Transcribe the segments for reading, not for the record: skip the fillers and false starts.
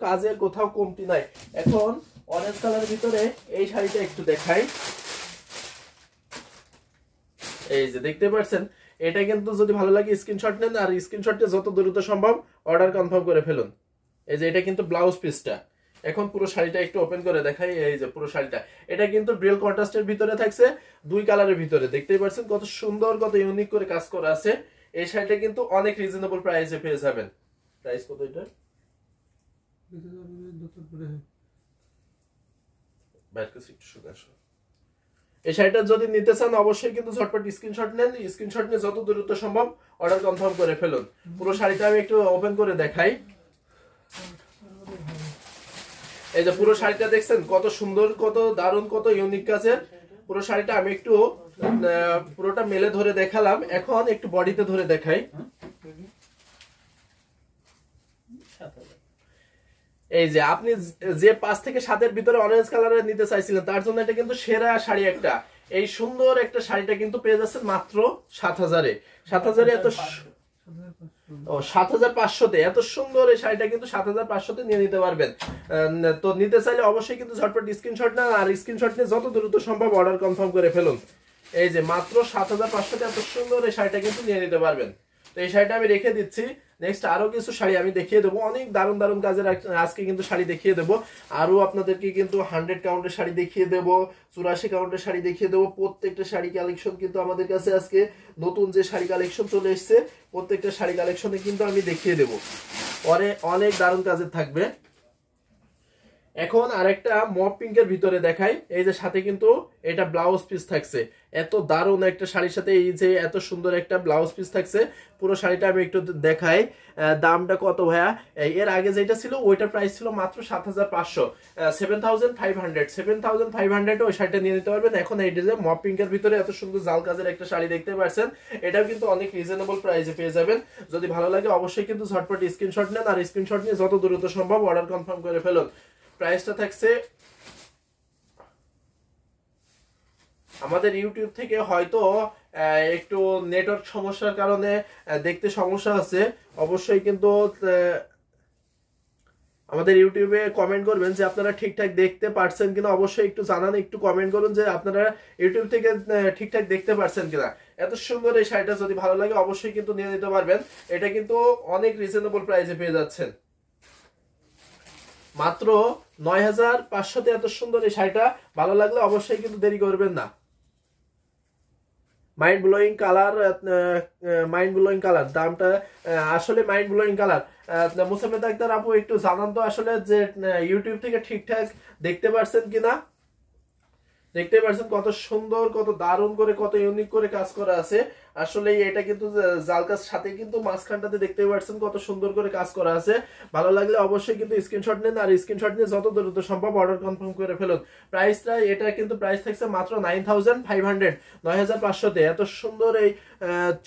কাজের কোথাও কমতি নাই। এখন অরেঞ্জ কালারের ভিতরে এই শাড়িটা একটু দেখাই। এই যে দেখতে পাচ্ছেন, এটা কিন্তু যদি ভালো লাগে স্ক্রিনশট নেন, আর স্ক্রিনশটে যত দ্রুত সম্ভব অর্ডার কনফার্ম করে ফেলুন। এই যে এটা কিন্তু ব্লাউজ পিসটা। এখন পুরো শাড়িটা একটু ওপেন করে দেখাই। এই যে পুরো শাড়িটা, এটা কিন্তু ডুয়াল কন্ট্রাস্টের ভিতরে থাকছে, দুই কালারের ভিতরে। দেখতেই পাচ্ছেন কত সুন্দর, কত ইউনিক করে কাজ করা আছে। এই শাড়িটা কিন্তু অনেক রিজনেবল প্রাইসে পেয়ে যাবেন। প্রাইস কত এটা? এই শাড়িটা যদি নিতে চান অবশ্যই কিন্তু ঝটপট স্ক্রিনশট নেন, স্ক্রিনশট নিয়ে যত দ্রুত সম্ভব অর্ডার কনফার্ম করে ফেলুন। পুরো শাড়িটা আমি একটু ওপেন করে দেখাই। এই যে পুরো শাড়িটা দেখছেন কত সুন্দর, কত দারুণ, কত ইউনিক কাজের। পুরো শাড়িটা আমি একটু পুরোটা মেলে ধরে দেখালাম, এখন একটু বডিতে ধরে দেখাই। এই যে আপনি যে 5 থেকে 7 ভিতরে অরেঞ্জ কালারের নিতে চাইছিলেন, তার জন্য এটা কিন্তু সেরা শাড়ি একটা। এই সুন্দর একটা শাড়িটা কিন্তু পেয়ে যাচ্ছেন মাত্র 7000-এ। 7000-এ এত 7500-তে এত সুন্দর এই শাড়িটা কিন্তু 7500-তে নিয়ে নিতে পারবেন। তো নিতে চাইলে অবশ্যই কিন্তু ঝটপট স্ক্রিনশট নেন, আর স্ক্রিনশট নিয়ে যত দ্রুত সম্ভব অর্ডার কনফার্ম করে ফেলুন। এই যে মাত্র 7500-তে এত সুন্দর এই শাড়িটা কিন্তু নিয়ে নিতে পারবেন। তো এই শাড়িটা আমি রেখে দিচ্ছি। নেক্সট আরো কিছু শাড়ি আমি দেখিয়ে দেবো, অনেক দারুণ দারুণ কাজের আজকে কিন্তু শাড়ি দেখিয়ে দেবো। আরো আপনাদেরকে কিন্তু 100 কাউন্টের শাড়ি দেখিয়ে দেবো, 84 কাউন্টের শাড়ি দেখিয়ে দেবো। প্রত্যেকটা শাড়ি কালেকশন কিন্তু আমাদের কাছে আজকে নতুন যে শাড়ি কালেকশন চলে এসছে, প্রত্যেকটা শাড়ি কালেকশনে কিন্তু আমি দেখিয়ে দেবো। পরে অনেক দারুণ কাজের থাকবে। এখন আরেকটা মপ পিঙ্কের ভিতরে দেখাই। এই যে সাথে কিন্তু এটা ব্লাউজ পিস থাকছে, এত দারুণ একটা শাড়ির সাথে এই যে এত সুন্দর একটা ব্লাউজ পিস থাকছে। পুরো শাড়িটা আমি একটু দেখাই। দামটা কত ভাইয়া? এর আগে যেটা ছিল ওইটার প্রাইস ছিল মাত্র 7500, 7500 ওই শাড়িটা নিয়ে নিতে পারবেন। এখন এই যে মপ পিঙ্কের ভিতরে এত সুন্দর জাল কাজের একটা শাড়ি দেখতে পাচ্ছেন, এটাও কিন্তু অনেক রিজনেবল প্রাইসে পেয়ে যাবেন। যদি ভালো লাগে অবশ্যই কিন্তু ঝটপট স্ক্রিনশট নেন, আর স্ক্রিনশট নিয়ে যত দ্রুত সম্ভব অর্ডার কনফার্ম করে ফেলুন। প্রাইসটা থাকছে, আমাদের ইউটিউব থেকে হয়তো একটু নেটওয়ার্ক সমস্যার কারণে দেখতে সমস্যা আছে। অবশ্যই কিন্তু আমাদের ইউটিউবে কমেন্ট করবেন যে আপনারা ঠিকঠাক দেখতে পারছেন কিনা, অবশ্যই একটু জানান, একটু কমেন্ট করুন যে আপনারা ইউটিউব থেকে ঠিকঠাক দেখতে পারছেন কিনা। এত সুন্দর এই শাড়িটা যদি ভালো লাগে অবশ্যই কিন্তু নিয়ে নিতে পারবেন। এটা কিন্তু অনেক রিজনেবল প্রাইসে পেয়ে যাচ্ছেন, মাত্র 9500-তে এত সুন্দর এই শাড়িটা। ভালো লাগলে অবশ্যই কিন্তু দেরি করবেন না। Mind blowing colour, mind blowing colour, দামটা আসলে মাইন্ড ব্লোয়িং কালার। মুসাম্মেদ আক্তার আপু একটু জানান তো আসলে যে ইউটিউব থেকে ঠিকঠাক দেখতে পারছেন কিনা। দেখতে পাচ্ছেন কত সুন্দর, কত দারুণ করে, কত ইউনিক করে কাজ করা আছে। আসলে এটা কিন্তু জাল কাজ সাথে কিন্তু মাঝখানটাতে দেখতে পাচ্ছেন কত সুন্দর করে কাজ করা আছে। ভালো লাগলে অবশ্যই কিন্তু স্ক্রিনশট নেন, আর স্ক্রিনশট নিয়ে যত দ্রুত সম্ভব অর্ডার কনফার্ম করে ফেলুন। প্রাইসটা এটা কিন্তু প্রাইস থাকছে মাত্র 9500, 9500-তে। এত সুন্দর এই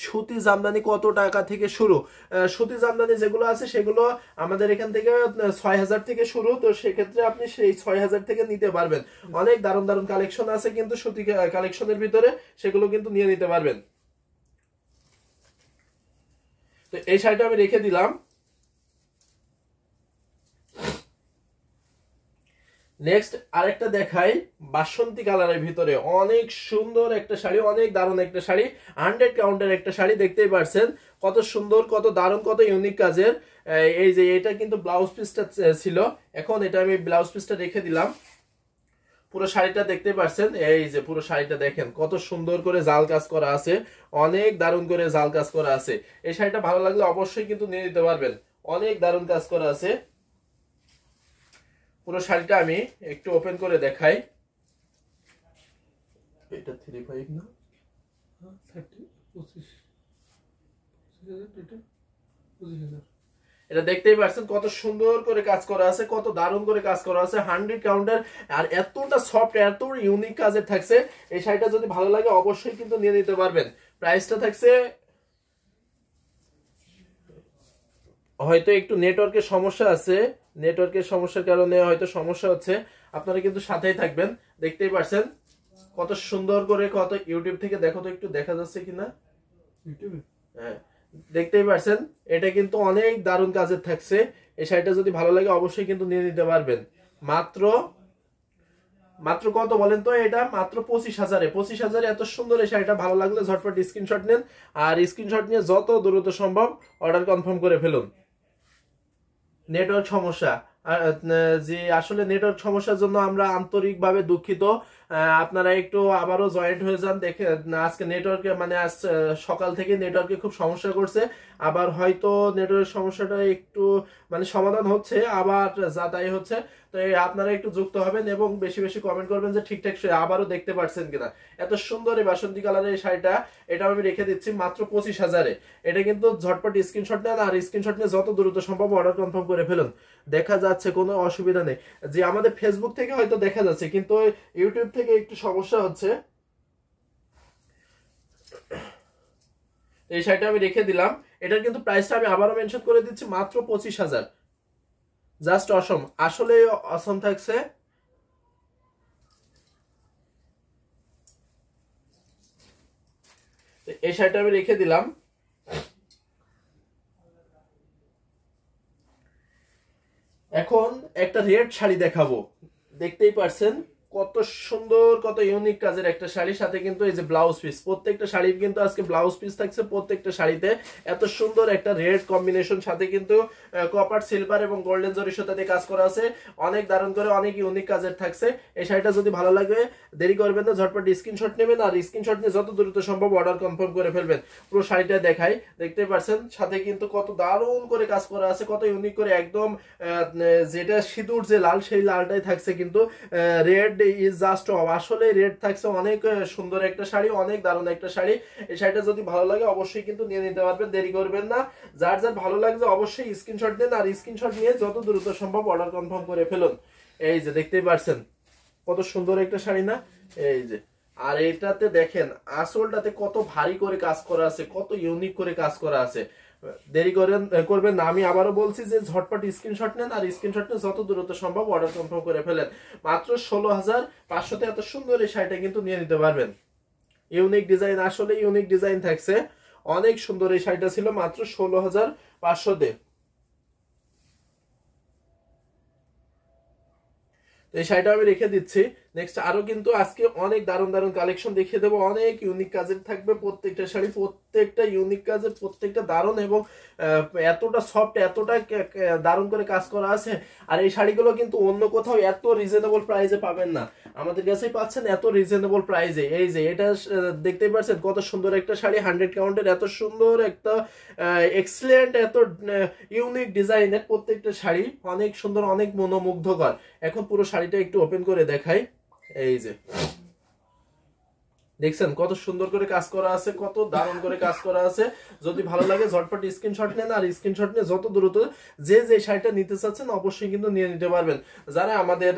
সুতি জামদানি কত টাকা থেকে শুরু? সুতি জামদানি যেগুলো আছে সেগুলো আমাদের এখান থেকে 6000 থেকে শুরু। তো সেক্ষেত্রে আপনি সেই 6000 থেকে নিতে পারবেন। অনেক দারুণ দারুণ কালেকশন আছে কিন্তু সুতি কালেকশনের ভিতরে, সেগুলো কিন্তু নিয়ে নিতে পারবেন। তো এই শাড়িটা আমি রেখে দিলাম। নেক্সট আরেকটা দেখাই, বাসন্তী কালারের ভিতরে অনেক সুন্দর একটা শাড়ি, অনেক দারুণ একটা শাড়ি, 100 কাউন্টের একটা শাড়ি। দেখতেই পারছেন কত সুন্দর, কত দারুণ, কত ইউনিক কাজের। এই যে এটা কিন্তু ব্লাউজ পিসটা ছিল, এখন এটা আমি ব্লাউজ পিসটা রেখে দিলাম। পুরো শাড়িটা দেখতে পাচ্ছেন, এই যে পুরো শাড়িটা দেখেন কত সুন্দর করে জাল কাজ করা আছে, অনেক দারুণ করে জাল কাজ করা আছে। এই শাড়িটা ভালো লাগলে অবশ্যই কিন্তু নিয়ে নিতে পারবেন, অনেক দারুণ কাজ করা আছে। পুরো শাড়িটা আমি একটু ওপেন করে দেখাই। এটা 35 না, 25,000। এটা দেখতেই পাচ্ছেন কত সুন্দর করে কাজ করা আছে, কত দারুণ করে কাজ করা আছে, 100 কাউন্টার, আর এতটা সফট, এত ইউনিক কাজের থাকছে। এই শাড়িটা যদি ভালো লাগে অবশ্যই কিন্তু নিয়ে নিতে পারবেন। প্রাইসটা থাকছে, হয়তো একটু নেটওয়ার্কের সমস্যা আছে, নেটওয়ার্কের সমস্যার কারণে হয়তো সমস্যা হচ্ছে, আপনারা কিন্তু সাথেই থাকবেন। দেখতেই পাচ্ছেন কত সুন্দর করে, কত ইউটিউব থেকে দেখো তো একটু দেখা যাচ্ছে কিনা ইউটিউবে। হ্যাঁ, দেখতেই পাচ্ছেন এটা কিন্তু অনেক দারুণ কাজের থাকছে। এই শাড়িটা যদি ভালো লাগে অবশ্যই কিন্তু নিয়ে নিতে পারবেন। মাত্র মাত্র কত বলেন তো? এটা মাত্র 25,000-এ। 25,000-এ এত সুন্দর এই শাড়িটা ভালো লাগলে ঝটপট স্ক্রিনশট নেন, আর স্ক্রিনশট নিয়ে যত দ্রুত সম্ভব অর্ডার কনফার্ম করে ফেলুন। নেটওয়ার্ক সমস্যা, যে আসলে নেটওয়ার্ক সমস্যার জন্য আমরা আন্তরিকভাবে দুঃখিত। আপনারা একটু আবারও জয়েন্ট হয়ে যান। দেখে আজকে নেটওয়ার্কে মানে আজ সকাল থেকে নেটওয়ার্কে খুব সমস্যা করছে। আবার হয়তো নেটওয়ার্ক সমস্যাটা একটু মানে সমাধান হচ্ছে, আবার যা তাই হচ্ছে। তো আপনারা একটু যুক্ত হবেন এবং বেশি বেশি কমেন্ট করবেন যে ঠিকঠাক আবারও দেখতে পাচ্ছেন কিনা। এত সুন্দর এই বাসন্তী কালারের এই শাড়িটা, এটা আমি রেখে দিচ্ছি মাত্র 25,000-এ। এটা কিন্তু ঝটপট স্ক্রিনশট নেন, আর স্ক্রিনশট নিয়ে যত দ্রুত সম্ভব অর্ডার কনফার্ম করে ফেলুন। দেখা যাচ্ছে কোনো অসুবিধা নেই, যে আমাদের ফেসবুক থেকে হয়তো দেখা যাচ্ছে, কিন্তু ইউটিউব থেকে একটু সমস্যা হচ্ছে। এই শাড়িটা আমি রেখে দিলাম। এটার কিন্তু প্রাইসটা আমি আবারও মেনশন করে দিচ্ছি, মাত্র 25,000। জাস্ট অসম, আসলে অসম থাকছে। এই শাড়িটা আমি রেখে দিলাম। এখন একটা রেড শাড়ি দেখাবো, দেখতেই পারছেন কত সুন্দর, কত ইউনিক কাজের একটা শাড়ি। সাথে কিন্তু এই যে ব্লাউজ পিস, প্রত্যেকটা শাড়ির কিন্তু আজকে ব্লাউজ পিস থাকছে প্রত্যেকটা শাড়িতে। এত সুন্দর একটা রেড কম্বিনেশন, সাথে কিন্তু কপার, সিলভার এবং গোল্ডেন জরি সুতাতে কাজ করা আছে। অনেক দারুণ করে, অনেক ইউনিক কাজের থাকছে। এই শাড়িটা যদি ভালো লাগে দেরি করবেন না, ঝটপট স্ক্রিনশট নেবেন, আর স্ক্রিনশট নিয়ে যত দ্রুত সম্ভব অর্ডার কনফার্ম করে ফেলবেন। পুরো শাড়িটা দেখাই, দেখতে পাচ্ছেন সাথে কিন্তু কত দারুণ করে কাজ করা আছে, কত ইউনিক করে। একদম যেটা সিঁদুর যে লাল, সেই লালটাই থাকছে, কিন্তু রেড ইজ জাস্ট আসলে রেড থাকছে। অনেক সুন্দর একটা শাড়ি, অনেক দারুণ একটা শাড়ি। এই শাড়িটা যদি ভালো লাগে অবশ্যই কিন্তু নিয়ে নিতে পারবেন, দেরি করবেন না। যার যার ভালো লাগছে অবশ্যই স্ক্রিনশট দেন, আর স্ক্রিনশট নিয়ে যত দ্রুত সম্ভব অর্ডার কনফার্ম করে ফেলুন। এই যে দেখতেই পাচ্ছেন কত সুন্দর একটা শাড়ি না? এই যে, আর এটাতে দেখেন আসলটাতে কত ভারী করে কাজ করা আছে, কত ইউনিক করে কাজ করা আছে। দেরি করবেন না, আমি আবারও বলছি যে ঝটপট স্ক্রিনশট নেন, আর স্ক্রিনশট নিয়ে যত দ্রুত সম্ভব অর্ডার কনফার্ম করে ফেলেন। মাত্র 16,500-তে এত সুন্দর এই শাড়িটা কিন্তু নিয়ে নিতে পারবেন। ইউনিক ডিজাইন, আসলে ইউনিক ডিজাইন থাকছে, অনেক সুন্দর এই শাড়িটা ছিল মাত্র 16,500-তে। এই শাড়িটা আমি রেখে দিচ্ছি। নেক্সট আরো কিন্তু আজকে অনেক দারুণ দারুণ কালেকশন দেখিয়ে দেবো, অনেক ইউনিক কাজের থাকবে প্রত্যেকটা শাড়ি, প্রত্যেকটা ইউনিক কাজের, প্রত্যেকটা দারুণ এবং এতটা সফট, এতটা দারুণ করে কাজ করা আছে। আর এই শাড়িগুলো কিন্তু অন্য কোথাও এত রিজনেবল প্রাইসে পাবেন না, আমাদের কাছেই পাচ্ছেন এত রিজনেবল প্রাইসে। এই যে এটা দেখতেই পাচ্ছেন কত সুন্দর একটা শাড়ি, 100 কাউন্টের, এত সুন্দর একটা এক্সেলেন্ট, এত ইউনিক ডিজাইনের প্রত্যেকটা শাড়ি, অনেক সুন্দর, অনেক মনোমুগ্ধকর। এখন পুরো শাড়িটা একটু ওপেন করে দেখাই। এই যে দেখছেন কত সুন্দর করে কাজ করা আছে, কত দারুণ করে কাজ করা আছে। যদি ভালো লাগে ঝটপট স্ক্রিনশট নেন, আর স্ক্রিনশট নিয়ে যত দ্রুত যে যে শাড়িটা নিতে চাচ্ছেন অবশ্যই কিন্তু নিয়ে নিতে পারবেন। যারা আমাদের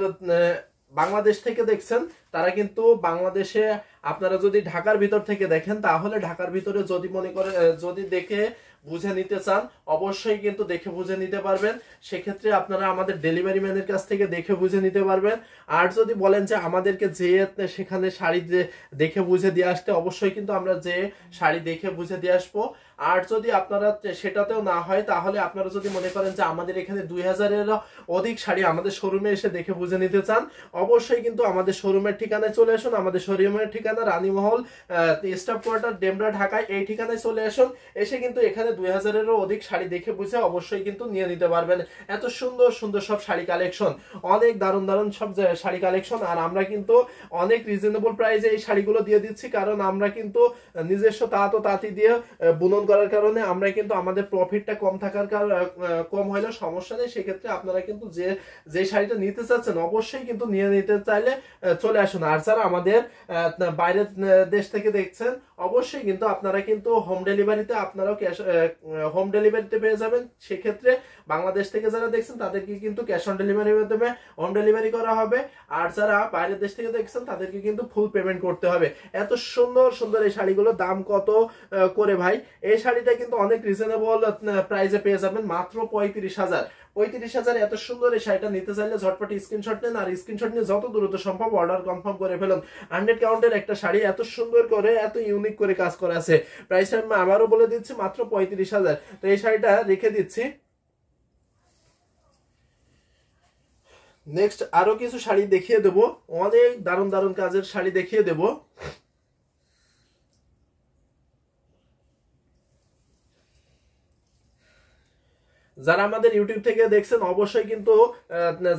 বাংলাদেশ থেকে দেখছেন তারা কিন্তু বাংলাদেশে, আপনারা যদি ঢাকার ভিতর থেকে দেখেন তাহলে ঢাকার ভিতরে যদি মনে করে, যদি দেখে বুঝে নিতে চান অবশ্যই কিন্তু দেখে বুঝে নিতে পারবেন। সেক্ষেত্রে আপনারা আমাদের ডেলিভারি ম্যানের কাছ থেকে দেখে বুঝে নিতে পারবেন। আর যদি বলেন যে আমাদেরকে যে সেখানে শাড়ি দেখে বুঝে দিয়ে আসতে, অবশ্যই কিন্তু আমরা যে শাড়ি দেখে বুঝে দিয়ে আসবো। আর যদি আপনারা সেটাতেও না হয়, তাহলে আপনারা যদি মনে করেন যে আমাদের এখানে 2000-এরও অধিক শাড়ি আমাদের শোরুমে এসে দেখে বুঝে নিতে চান, অবশ্যই কিন্তু আমাদের শোরুমের ঠিকানায় চলে আসুন। আমাদের শোরুমের ঠিকানা রানীমহল, স্টাফ কোয়ার্টার, ডেমরা, ঢাকায়, এই ঠিকানায় চলে আসুন। এসে কিন্তু এখানে 2000-এরও অধিক শাড়ি দেখে বুঝে অবশ্যই কিন্তু নিয়ে নিতে পারবেন। এত সুন্দর সুন্দর সব শাড়ি কালেকশন, অনেক দারুণ দারুণ সব শাড়ি কালেকশন। আর আমরা কিন্তু অনেক রিজনেবল প্রাইসে এই শাড়িগুলো দিয়ে দিচ্ছি, কারণ আমরা কিন্তু নিজস্ব তাঁত ও তাঁতি দিয়ে বুনন করার কারণে আমরা কিন্তু আমাদের প্রফিটটা কম থাকার কম হলেও সমস্যা নেই। সেক্ষেত্রে আপনারা কিন্তু যে শাড়িটা নিতে চাচ্ছেন অবশ্যই কিন্তু নিয়ে নিতে চাইলে চলে আসুন। আর যারা আমাদের বাইরের দেশ থেকে দেখছেন অবশ্যই কিন্তু আপনারা কিন্তু হোম ডেলিভারিতে, আপনারাও হোম ডেলিভারিতে পেয়ে যাবেন। সেক্ষেত্রে বাংলাদেশ থেকে যারা দেখছেন তাদেরকে কিন্তু ক্যাশ অন ডেলিভারির মাধ্যমে হোম ডেলিভারি করা হবে। আর যারা বাইরের দেশ থেকে দেখছেন তাদেরকে কিন্তু ফুল পেমেন্ট করতে হবে। এত সুন্দর সুন্দর এই শাড়িগুলোর দাম কত করে ভাই? এই শাড়িটা কিন্তু অনেক রিজনেবল প্রাইসে পেয়ে যাবেন, মাত্র 35,000। 35,000 এত সুন্দর এই শাড়িটা নিতে চাইলে ঝটপট স্ক্রিনশট নেন, আর স্ক্রিনশট নিয়ে যত দ্রুত সম্ভব অর্ডার কনফার্ম করে ফেলুন। 100 কাউন্টের একটা শাড়ি, এত সুন্দর করে, এত ইউনিক করে কাজ করা আছে। প্রাইসটা আমি আবারও বলে দিচ্ছি, মাত্র 35,000। তো এই শাড়িটা রেখে দিচ্ছি। নেক্সট আরো কিছু শাড়ি দেখিয়ে দেব, অনেক দারুণ দারুণ কাজের শাড়ি দেখিয়ে দেব। যারা আমাদের ইউটিউব থেকে দেখছেন অবশ্যই কিন্তু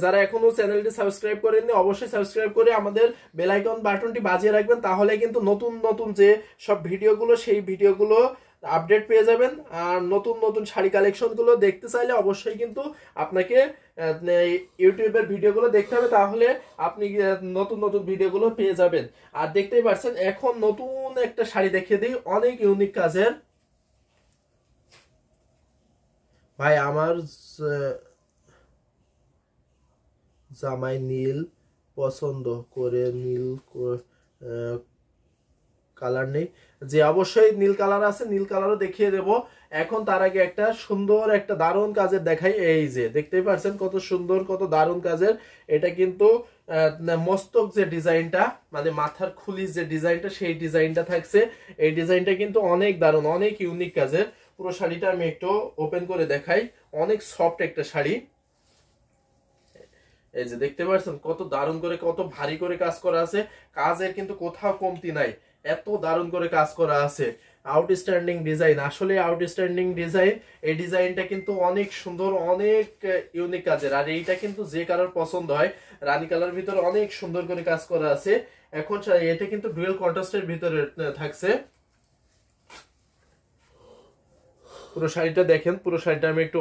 যারা এখনো চ্যানেলটি সাবস্ক্রাইব করেননি অবশ্যই সাবস্ক্রাইব করে আমাদের বেল আইকন বাটনটি বাজিয়ে রাখবেন, তাহলে কিন্তু নতুন নতুন যে সব ভিডিওগুলো সেই ভিডিওগুলো আপডেট পেয়ে যাবেন। আর নতুন নতুন শাড়ি কালেকশনগুলো দেখতে চাইলে অবশ্যই কিন্তু আপনাকে ইউটিউবের ভিডিওগুলো দেখতে হবে, তাহলে আপনি নতুন নতুন ভিডিওগুলো পেয়ে যাবেন। আর দেখতেই পাচ্ছেন এখন নতুন একটা শাড়ি দেখিয়ে দিই, অনেক ইউনিক কাজের। ভাই আমার জামাই নীল পছন্দ করে, নীল কালার নেই, যে অবশ্যই নীল কালার আছে, নীল কালারও দেখিয়ে দেব। এখন তার আগে একটা সুন্দর একটা দারুণ কাজের দেখাই। এই যে দেখতেই পাচ্ছেন কত সুন্দর কত দারুণ কাজের। এটা কিন্তু মস্তক যে ডিজাইনটা মানে মাথার খুলি যে ডিজাইনটা সেই ডিজাইনটা থাকছে। এই ডিজাইনটা কিন্তু অনেক দারুণ অনেক ইউনিক কাজের। পুরো শাড়িটা আমি একটু ওপেন করে দেখাই, অনেক সফট একটা শাড়ি। এই যে দেখতে পাচ্ছেন কত দারুণ করে কত ভারী করে কাজ করা আছে, কাজের কিন্তু কোথাও কমতি নাই, এত দারুণ করে কাজ করা আছে। আউটস্ট্যান্ডিং ডিজাইন, আসলে আউটস্ট্যান্ডিং ডিজাইন। এই ডিজাইনটা কিন্তু অনেক সুন্দর অনেক ইউনিক কাজের। আর এইটা কিন্তু যে কারোর পছন্দ হয়, রানী কালার ভিতরে অনেক সুন্দর করে কাজ করা আছে। এখন এটা কিন্তু ডুয়েল কন্ট্রাস্টের ভিতরে থাকছে। পুরো শাড়িটা দেখেন, পুরো শাড়িটা আমি একটু